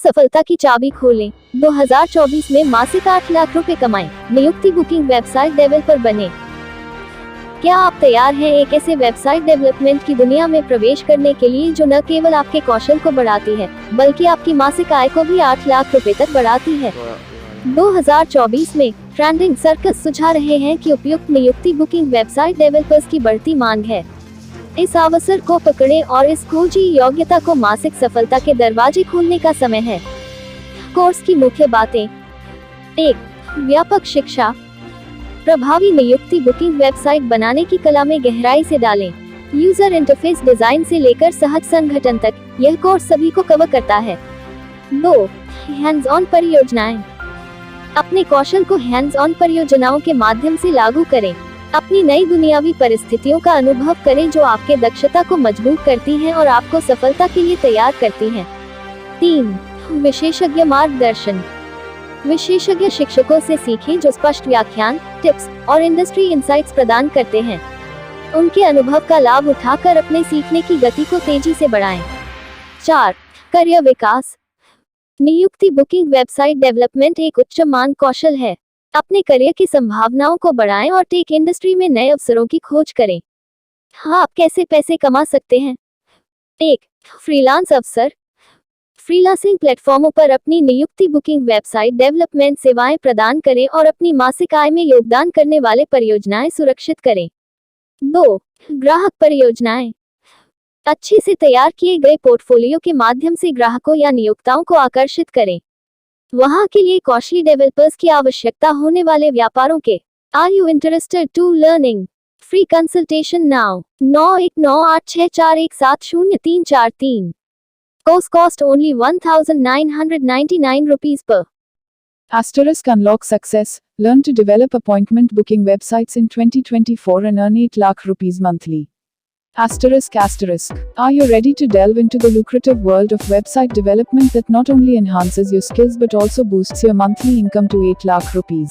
सफलता की चाबी खोलें। 2024 में मासिक 8 लाख रुपए कमाएं। नियुक्ति बुकिंग वेबसाइट डेवलपर बने। क्या आप तैयार हैं एक ऐसे वेबसाइट डेवलपमेंट की दुनिया में प्रवेश करने के लिए जो न केवल आपके कौशल को बढ़ाती है, बल्कि आपकी मासिक आय को भी 8 लाख रुपए तक बढ़ाती है? 2024 में ट्रेंडिंग सर्कस सुझा रहे हैं कि उपयुक्त नियुक्ति बुकिंग वेबसाइट डेवलपर्स की बढ़ती मांग है। इस अवसर को पकड़ें और इस खोजी योग्यता को मासिक सफलता के दरवाजे खोलने का समय है। कोर्स की मुख्य बातें। 1. व्यापक शिक्षा। प्रभावी नियुक्ति बुकिंग वेबसाइट बनाने की कला में गहराई से डालें। यूजर इंटरफेस डिजाइन से लेकर सहज संगठन तक, यह कोर्स सभी को कवर करता है। 2. हैंड्स ऑन परियोजनाएं। अपने कौशल को हैंड्स ऑन परियोजनाओं के माध्यम से लागू करें। अपनी नई दुनियावी परिस्थितियों का अनुभव करें जो आपके दक्षता को मजबूत करती हैं और आपको सफलता के लिए तैयार करती हैं। 3. विशेषज्ञ मार्गदर्शन। विशेषज्ञ शिक्षकों से सीखें जो स्पष्ट व्याख्यान, टिप्स और इंडस्ट्री इनसाइट्स प्रदान करते हैं। उनके अनुभव का लाभ उठाकर अपने सीखने की गति को तेजी से बढ़ाएं। 4. करियर विकास। नियुक्ति बुकिंग वेबसाइट डेवलपमेंट एक उच्च मांग कौशल है। अपने करियर की संभावनाओं को बढ़ाएं और टेक इंडस्ट्री में नए अवसरों की खोज करें। हाँ, आप कैसे पैसे कमा सकते हैं? 1. फ्रीलांस अवसर। फ्रीलांसिंग प्लेटफॉर्मों पर अपनी नियुक्ति बुकिंग वेबसाइट डेवलपमेंट सेवाएं प्रदान करें और अपनी मासिक आय में योगदान करने वाले परियोजनाएं सुरक्षित करें। 2. ग्राहक परियोजनाएं। अच्छे से तैयार किए गए पोर्टफोलियो के माध्यम से ग्राहकों या नियोक्ताओं को आकर्षित करें। वहां के लिए कौशली डेवलपर्स की आवश्यकता होने वाले व्यापारों के। Are you interested to learning? Free consultation now. 919864170343। Course cost only 1,999 rupees per. Unlock success. Learn to develop appointment booking websites in 2024 and earn 8 lakh rupees monthly. Are you ready to delve into the lucrative world of website development that not only enhances your skills but also boosts your monthly income to 8 lakh rupees?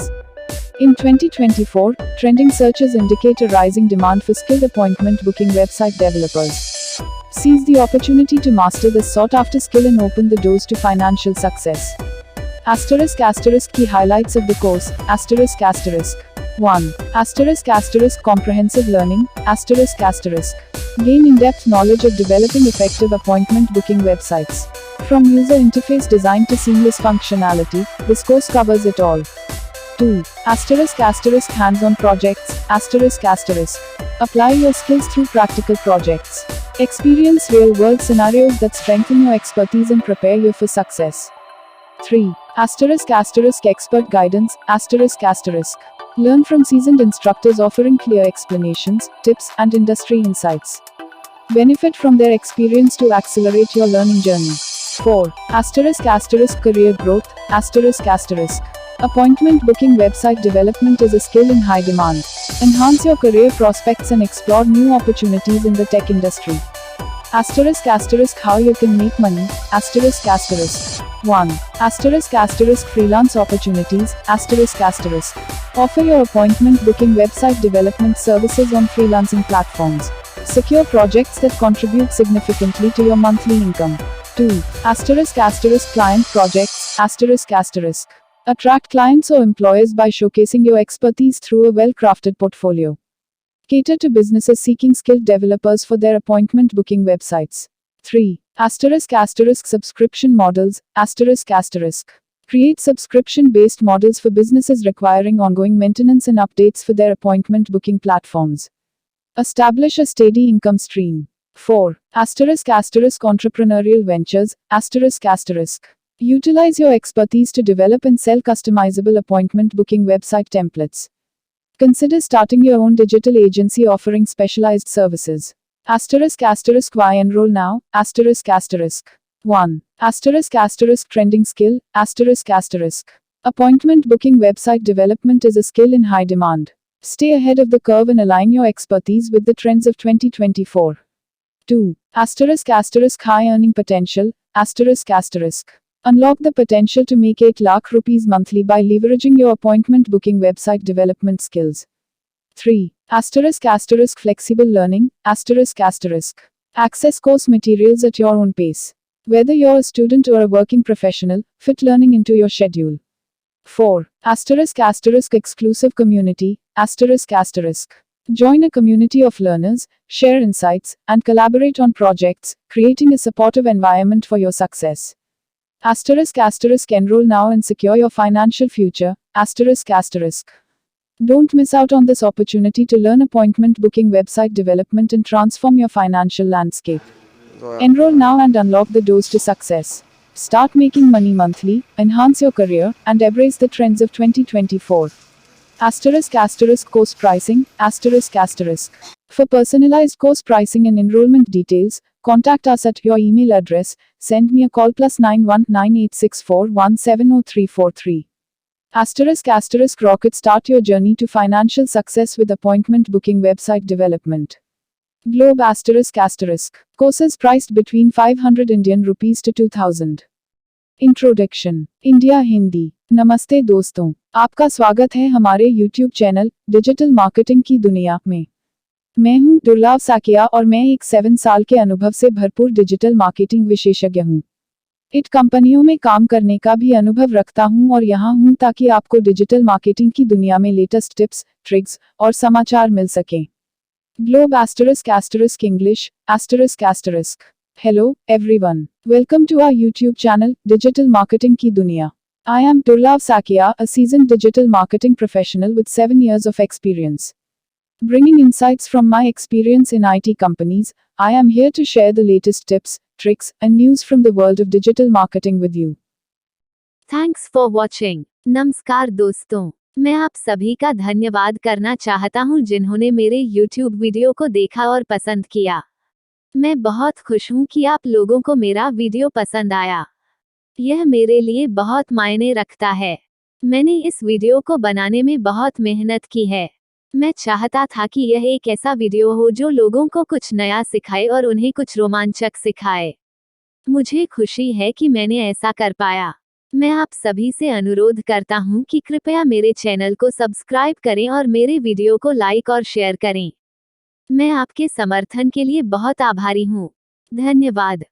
In 2024, trending searches indicate a rising demand for skilled appointment booking website developers. Seize the opportunity to master this sought-after skill and open the doors to financial success. Key highlights of the course. 1. Comprehensive learning. Gain in-depth knowledge of developing effective appointment booking websites. From user interface design to seamless functionality, this course covers it all. 2. Hands-on projects. Apply your skills through practical projects. Experience real-world scenarios that strengthen your expertise and prepare you for success. 3. Expert guidance. Learn from seasoned instructors offering clear explanations, tips, and industry insights. Benefit from their experience to accelerate your learning journey. 4. Career growth. Appointment booking website development is a skill in high demand. Enhance your career prospects and explore new opportunities in the tech industry. How you can make money. 1. Freelance opportunities. Offer your appointment booking website development services on freelancing platforms. Secure projects that contribute significantly to your monthly income. 2. Client projects. Attract clients or employers by showcasing your expertise through a well-crafted portfolio. Cater to businesses seeking skilled developers for their appointment booking websites. 3. Subscription models. Create subscription-based models for businesses requiring ongoing maintenance and updates for their appointment booking platforms. Establish a steady income stream. 4. Entrepreneurial ventures. Utilize your expertise to develop and sell customizable appointment booking website templates. Consider starting your own digital agency offering specialized services. Why enroll now? 1. Trending skill. Appointment booking website development is a skill in high demand. Stay ahead of the curve and align your expertise with the trends of 2024. 2. High earning potential. Unlock the potential to make 8 lakh rupees monthly by leveraging your appointment booking website development skills. 3. Flexible learning. Access course materials at your own pace. whether you're a student or a working professional, fit learning into your schedule. 4. Exclusive community, Join a community of learners, share insights, and collaborate on projects, creating a supportive environment for your success. Enroll now and secure your financial future, Don't miss out on this opportunity to learn appointment booking, website development, and transform your financial landscape. Enroll now and unlock the doors to success. Start making money monthly, enhance your career, and embrace the trends of 2024. Course pricing, For personalized course pricing and enrollment details, contact us at your email address, send me a call +91 9864170343. Rocket Start your journey to financial success with appointment booking, website development. Globe Courses priced between 500 Indian rupees to 2000. Introduction India Hindi. नमस्ते दोस्तों, आपका स्वागत है हमारे YouTube channel digital marketing की दुनिया में। मैं हूं दुर्लभ साकिया और मैं एक 7 साल के अनुभव से भरपूर डिजिटल मार्केटिंग विशेषज्ञ हूं। इट कंपनियों में काम करने का भी अनुभव रखता हूं और यहां हूं ताकि आपको डिजिटल मार्केटिंग की दुनिया में लेटेस्ट टिप्स, ट्रिक्स और समाचार मिल सकें। Globe English Hello, everyone. Welcome to our YouTube channel, Digital Marketing Ki Duniya. I am Durlab Sakia, a seasoned digital marketing professional with 7 years of experience. Bringing insights from my experience in IT companies, I am here to share the latest tips, tricks, and news from the world of digital marketing with you. Thanks for watching. नमस्कार दोस्तों, मैं आप सभी का धन्यवाद करना चाहता हूं जिन्होंने मेरे YouTube वीडियो को देखा और पसंद किया। मैं बहुत खुश हूं कि आप लोगों को मेरा वीडियो पसंद आया। यह मेरे लिए बहुत मायने रखता है। मैंने इस वीडियो को बनाने में बहुत मेहनत की है। मैं चाहता था कि यह एक ऐसा वीडियो हो जो लोगों को कुछ नया सिखाए और उन्हें कुछ रोमांचक सिखाए। मुझे खुशी है कि मैंने ऐसा कर पाया। मैं आप सभी से अनुरोध करता हूं कि कृपया मेरे चैनल को सब्सक्राइब करें और मेरे वीडियो को लाइक और शेयर करें। मैं आपके समर्थन के लिए बहुत आभारी हूं। धन्यवाद।